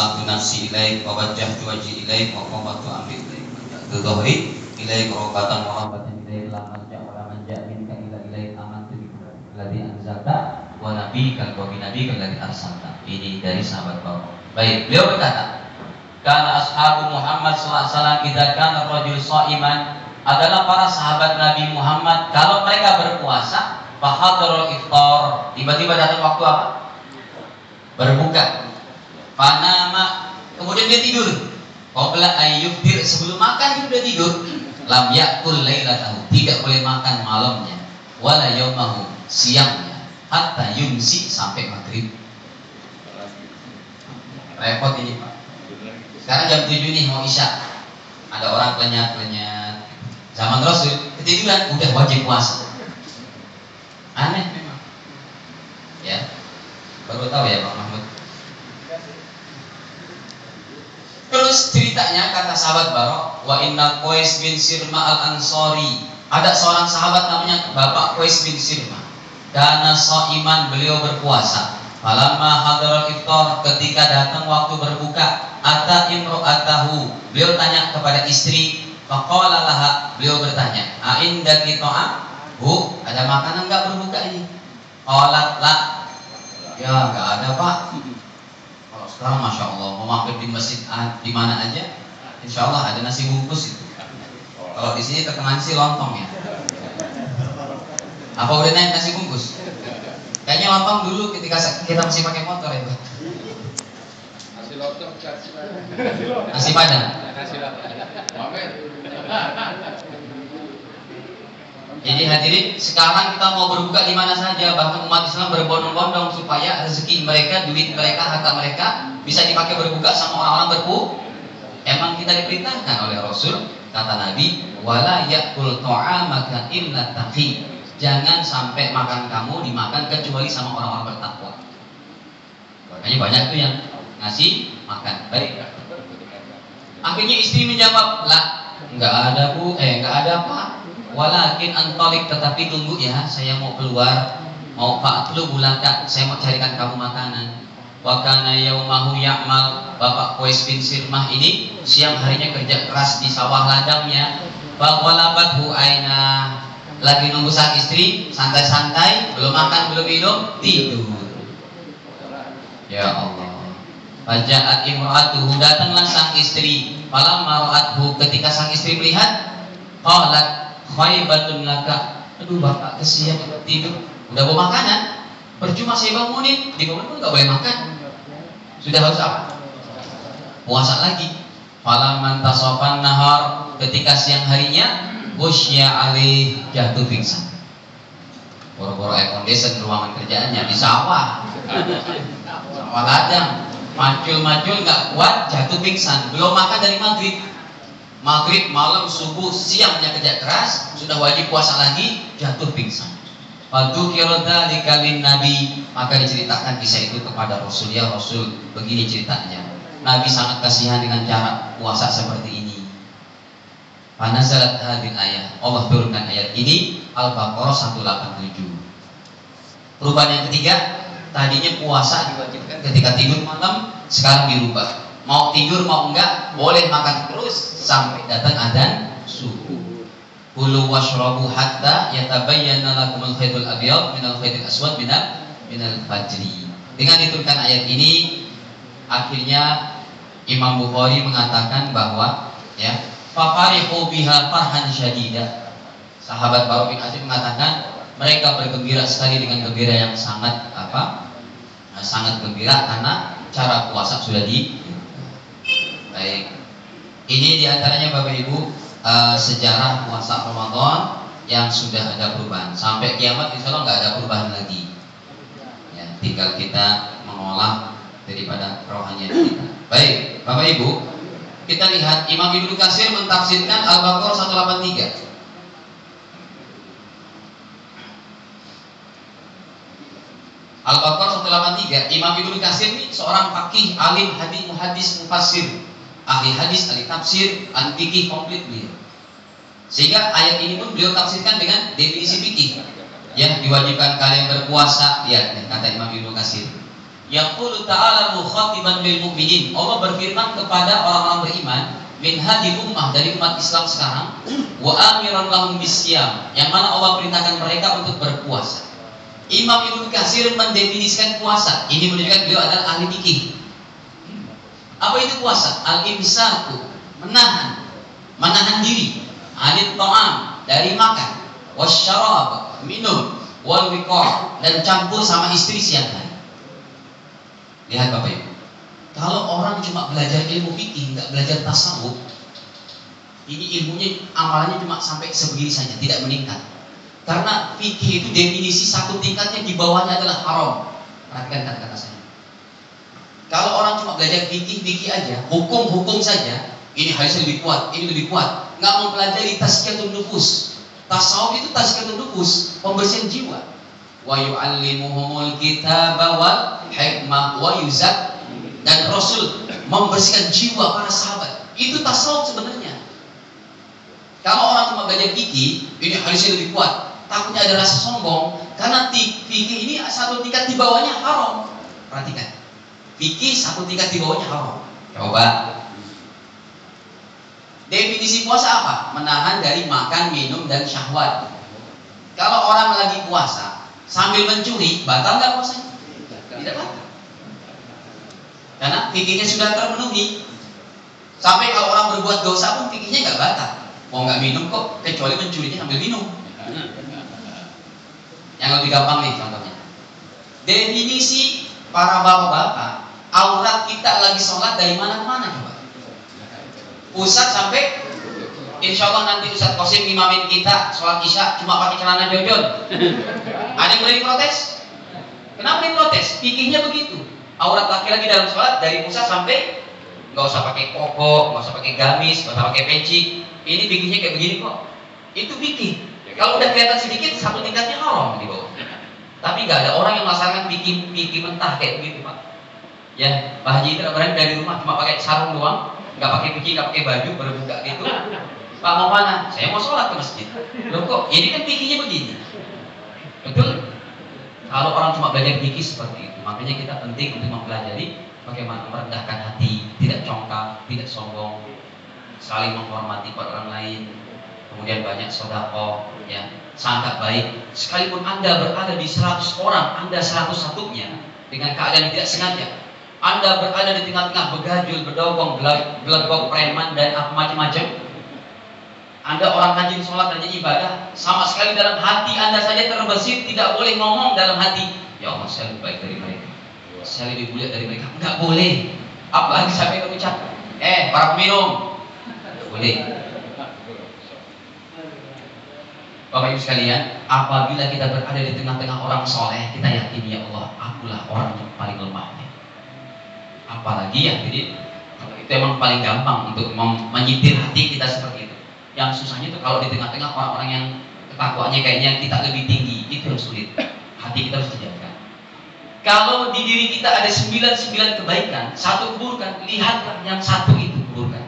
aslamtu nafsi ilaik wa wajjahtu wajhi ilaik wa qawwatu amri ilaik wa dhuhri ilaik raqatan wa rahmatan ilaik la manja wa la manja minka illa ilaik amantu billadzi anzalta wa nabiyyika wa bi nabiyyika alladzi arsalta. Ini dari sahabat Bapak. Baik, beliau berkata, karena ashabu Muhammad sallallahu alaihi wasallam idza kana rajul shaiman, adalah para sahabat Nabi Muhammad kalau mereka berpuasa fahadarul iftar, tiba-tiba datang waktu apa? Berbuka. Panama, kemudian dia tidur. Qabla ayyuftir, sebelum makan dia sudah tidur. Lam yakul lailatahu, tidak boleh makan malamnya. Wala yaumahu, siangnya. Hatta yumsi, sampai maghrib. Repot ini Pak. Sekarang jam 7 nih mau isya. Ada orang lenyap-lenyap. Zaman Rasul ketiduran udah wajib puasa. Aneh memang. Ya. Baru tahu ya Pak Mahmud. Terus ceritanya kata sahabat Barok, wa inna Qais bin Sirma al-Ansari. Ada seorang sahabat namanya Bapak Qais bin Sirma. Karena shaiman, beliau berpuasa. Falamma hadarul iftar, ketika datang waktu berbuka, ata imro'atahu, beliau tanya kepada istri, faqala laha, beliau bertanya, a'indaki ta'am? Bu, ada makanan enggak berbuka ini? Qalat la. Ya, enggak ada Pak. Kalau sekarang Masya Allah mau mampir di masjid di mana aja, Insya Allah ada nasi bungkus itu. Kalau di sini terkenal sih lontong ya. Apa udah naik nasi bungkus? Kayaknya lontong dulu ketika kita masih pakai motor ya Pak. Nasi lontong, Nasi padang. Jadi hadirin, sekarang kita mau berbuka di mana saja, bahkan umat Islam berbondong-bondong supaya rezeki mereka, duit mereka, harta mereka bisa dipakai berbuka sama orang-orang berpuasa. Emang kita diperintahkan oleh Rasul, kata Nabi, wala yakul ta'amaka illa taqi. Jangan sampai makan kamu dimakan kecuali sama orang-orang bertakwa. Makanya banyak tuh yang ngasih makan. Baik. Akhirnya istri menjawab, lah, enggak ada Bu, enggak ada Pak. Walakin antolik, tetapi tunggu ya, saya mau keluar, mau fa'atlu bulaka, saya mau carikan kamu makanan. Wa kana yaumahu ya'mal, Bapak Qais bin Sirmah ini siang harinya kerja keras di sawah ladangnya. Faqalabathu aina, lagi nunggu sang istri, santai-santai, belum makan, belum minum, tidur. Ya Allah. Faja'at imra'atuhu, datanglah sang istri. Falamma ra'athu, ketika sang istri melihat, qalat khaybatun laka. Aduh Bapak kesian tidur, udah bawa makanan, percuma saya bangunin, dibangun pun nggak boleh makan. Sudah harus apa? Puasa lagi. Falamman tasafan nahar, ketika siang harinya, Busya alih, jatuh pingsan. Boro-boro air condition ruangan kerjaannya di sawah, sawah ladang, macul-macul nggak kuat, jatuh pingsan. Belum makan dari maghrib, malam, subuh, siangnya kerja keras, sudah wajib puasa lagi, jatuh pingsan. Waktu kiroda dikalin Nabi, maka diceritakan kisah itu kepada Rasul. Ya Rasul, begini ceritanya. Nabi sangat kasihan dengan cara puasa seperti ini. Panazalat hadin ayat, Allah turunkan ayat ini, Al-Baqarah 187. Perubahan yang ketiga, tadinya puasa diwajibkan ketika tidur malam, sekarang dirubah. Mau tidur mau enggak, boleh makan terus sampai datang adzan subuh. Kulu washrabu hatta yatabayyana lakumul khaytul abyad minal khaytil aswad minal fajri. Dengan diturunkan ayat ini, akhirnya Imam Bukhari mengatakan bahwa ya, fafarihu biha farhan syadida. Sahabat Barok bin Azib mengatakan mereka bergembira sekali dengan gembira yang sangat sangat gembira karena cara puasa sudah di. Baik. Ini diantaranya Bapak Ibu sejarah puasa Ramadan yang sudah ada perubahan. Sampai kiamat insya Allah nggak ada perubahan lagi. Ya, tinggal kita mengolah daripada rohaniat kita. Baik, Bapak Ibu. Kita lihat Imam Ibnu Katsir mentafsirkan Al-Baqarah 183. Al-Baqarah 183. Imam Ibnu Katsir ini seorang faqih, alim, muhaddis, mufassir, ahli hadis, ahli tafsir, ahli fikih komplit beliau. Sehingga ayat ini pun beliau tafsirkan dengan definisi fikih. Ya, diwajibkan kalian berpuasa. Lihat nih, kata Imam Ibnu Katsir. Yaqulu ta'ala mukhatiban lil mu'minin. Allah berfirman kepada orang-orang beriman, min hadhihi ummah, dari umat Islam sekarang, wa amiran lahum bisyam, yang mana Allah perintahkan mereka untuk berpuasa. Imam Ibnu Katsir mendefinisikan puasa. Ini menunjukkan beliau adalah ahli fikih. Apa itu puasa? Al-imsaku, menahan diri, anit ta'am, dari makan, wasyarab, minum, wal wiqar, dan campur sama istri siang hari. Lihat Bapak Ibu, kalau orang cuma belajar ilmu fikih, nggak belajar tasawuf, ini ilmunya, amalannya cuma sampai sebegini saja, tidak meningkat. Karena fikih itu definisi satu tingkatnya, di bawahnya adalah haram. Perhatikan kata-kata saya. Kalau orang cuma belajar fikih aja, hukum saja, ini hadisnya lebih kuat, ini lebih kuat, nggak mempelajari tazkiyatun nufus. Tasawuf itu tazkiyatun nufus, pembersihan jiwa. Wa yu'allimuhumul kitaba wal hikmah wa yuzak, dan Rasul membersihkan jiwa para sahabat. Itu tasawuf sebenarnya. Kalau orang cuma belajar fikih, ini hadisnya lebih kuat, takutnya ada rasa sombong, karena fikih ini satu tingkat di bawahnya haram. Perhatikan. Fikih satu tingkat di bawahnya haram. Coba. Definisi puasa apa? Menahan dari makan, minum, dan syahwat. Kalau orang lagi puasa sambil mencuri, batal nggak puasanya? Tidak batal. Karena fikihnya sudah terpenuhi. Sampai kalau orang berbuat dosa pun fikihnya nggak batal. Mau nggak minum kok, kecuali mencurinya sambil minum. Yang lebih gampang nih contohnya. Definisi para bapak-bapak, aurat kita lagi sholat dari mana ke mana coba? Pusat sampai, insya Allah nanti Ustaz Qasim imamin kita sholat isya cuma pakai celana jojon. Ada yang boleh diprotes? Kenapa diprotes? Fikihnya begitu. Aurat laki-laki dalam sholat dari pusat sampai, nggak usah pakai koko, nggak usah pakai gamis, nggak usah pakai peci. Ini fikihnya kayak begini kok. Itu fikih. Kalau udah kelihatan sedikit, satu tingkatnya haram di bawah. Tapi nggak ada orang yang melaksanakan fikih mentah kayak begitu Pak. Ya, Pak Haji tidak berani dari rumah cuma pakai sarung doang, nggak pakai peci, nggak pakai baju, berbuka gitu. Pak mau mana? Saya mau sholat ke masjid. Loh kok? Ini kan fikihnya begini. Betul? Kalau orang cuma belajar fikih seperti itu, makanya kita penting untuk mempelajari bagaimana merendahkan hati, tidak congkak, tidak sombong, saling menghormati pada orang lain, kemudian banyak sedekah, ya, sangat baik. Sekalipun Anda berada di 100 orang, Anda 101-nya dengan keadaan yang tidak sengaja. Anda berada di tengah-tengah begajul, bedogong, belegok, preman, dan apa macam-macam. Anda orang rajin sholat, rajin ibadah, sama sekali dalam hati Anda saja terbesit, tidak boleh ngomong dalam hati, ya Allah saya lebih baik dari mereka, saya lebih mulia dari mereka. Nggak boleh. Apalagi sampai mengucap, para peminum, nggak boleh. Bapak Ibu sekalian, apabila kita berada di tengah-tengah orang soleh, kita yakin ya Allah, akulah orang yang paling lemahnya. Apalagi ya, jadi itu emang paling gampang untuk menyitir hati kita seperti itu. Yang susahnya itu kalau di tengah-tengah orang-orang yang ketakwaannya kayaknya kita lebih tinggi, itu yang sulit. Hati kita harus dijaga. Kalau di diri kita ada 99 kebaikan, 1 keburukan, lihatlah yang 1 itu keburukan.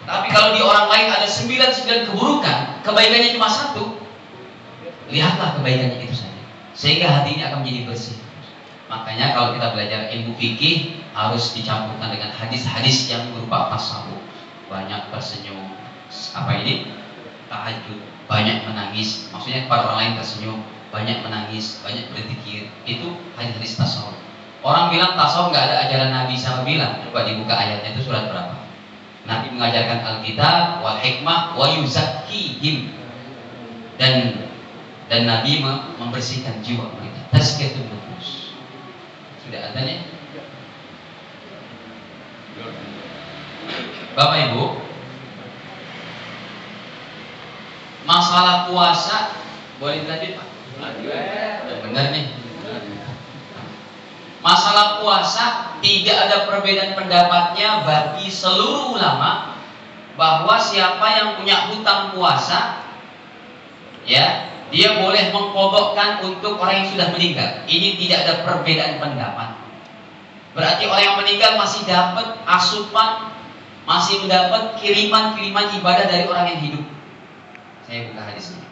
Tapi kalau di orang lain ada 99 keburukan, kebaikannya cuma 1, lihatlah kebaikannya itu saja. Sehingga hati ini akan menjadi bersih. Makanya kalau kita belajar ilmu fikih harus dicampurkan dengan hadis-hadis yang berupa tasawuf. Banyak tersenyum, tahajud, banyak menangis. Maksudnya kepada orang lain tersenyum, banyak menangis, banyak berzikir. Itu hadis-hadis tasawuf. Orang bilang tasawuf nggak ada ajaran Nabi. Siapa bilang? Coba dibuka ayatnya, itu surat berapa? Nabi mengajarkan Alkitab, wal hikmah, wa yuzakkihim, dan Nabi membersihkan jiwa mereka. Tazkiyatun nufus. Sudah adanya. Bapak Ibu, masalah puasa boleh dilanjut Pak? Benar nih. Masalah puasa tidak ada perbedaan pendapatnya bagi seluruh ulama, bahwa siapa yang punya hutang puasa, ya, dia boleh mengqadhakan untuk orang yang sudah meninggal. Ini tidak ada perbedaan pendapat. Berarti orang yang meninggal masih dapat asupan, masih mendapat kiriman-kiriman ibadah dari orang yang hidup. Saya buka hadisnya.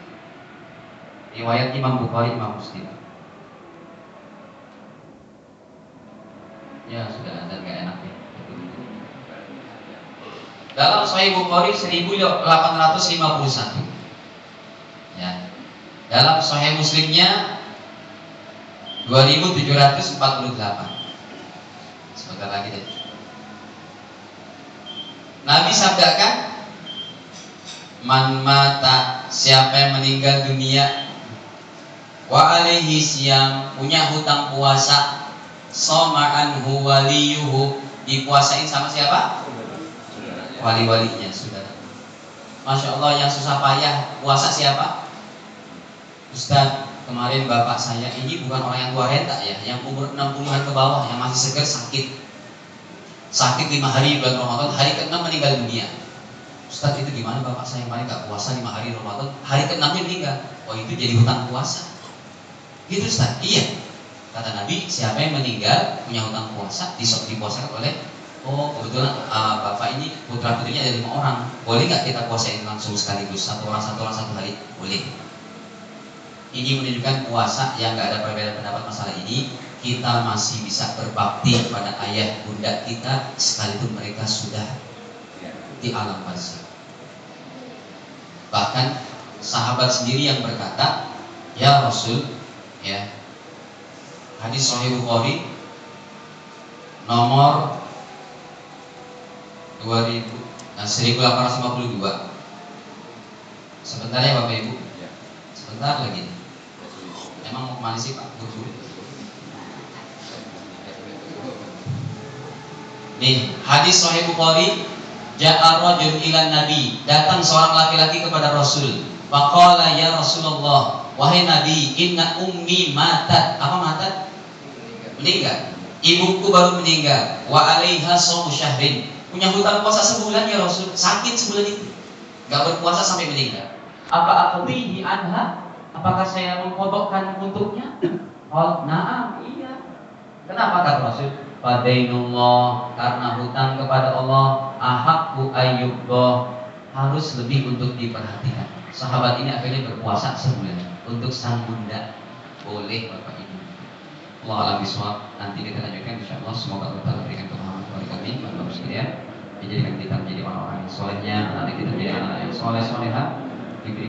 Riwayat Imam Bukhari, Imam Muslim. Ya sudah dan gak enak ya. Dalam Sahih Bukhari 1851. Ya. Dalam Sahih Muslimnya 2748. Sebentar lagi deh. Nabi sabdakan, man mata, siapa yang meninggal dunia, wa alaihi siyam, punya hutang puasa, soma'an waliyuhu, dipuasain sama siapa? Wali-walinya, saudara. Masya Allah, yang susah payah puasa siapa? Ustaz, kemarin bapak saya ini bukan orang yang tua renta ya, yang umur 60-an ke bawah, yang masih segar sakit 5 hari bulan Ramadan, hari ke-6 meninggal dunia. Ustaz, itu gimana bapak saya yang paling gak puasa 5 hari Ramadan, hari ke-6 meninggal? Oh, itu jadi hutang puasa. Gitu Ustaz? Iya. Kata Nabi, siapa yang meninggal punya hutang puasa, dipuasakan oleh, oh kebetulan bapak ini putra putrinya ada 5 orang, boleh nggak kita puasain langsung sekaligus, satu orang satu hari? Boleh. Ini menunjukkan puasa yang nggak ada perbedaan pendapat masalah ini. Kita masih bisa berbakti kepada ayah bunda kita sekalipun mereka sudah di alam barzakh. Bahkan sahabat sendiri yang berkata, ya Rasul, ya, hadis Sahih Bukhari nomor 1852. Sebentar ya Bapak Ibu, sebentar lagi. Emang mau kemana sih Pak? Buru-buru. Nih, hadis Sahih Bukhari, ja'a rajul ilan nabi, datang seorang laki-laki kepada Rasul. Faqala ya Rasulullah, wahai Nabi, inna ummi matat. Apa matat? Meninggal. Ibuku baru meninggal. Wa alaiha shaumu syahrin. Punya hutang puasa sebulan ya Rasul. Sakit sebulan itu. Gak berpuasa sampai meninggal. Apa aqdihi anha? Apakah saya mengkodokkan untuknya? Oh, na'am, iya. Kenapa kata Rasul? Fadainullah, karena hutang kepada Allah ahaqqu ayyubba, harus lebih untuk diperhatikan. Sahabat ini akhirnya berpuasa sebulan untuk sang bunda. Boleh Bapak Ibu. Allah alam bisawab. Nanti kita lanjutkan insyaallah. Semoga Allah berikan pemahaman kepada kami, Bapak Ibu sekalian, menjadikan kita menjadi orang-orang yang solehnya, anak kita menjadi anak yang soleh solehah.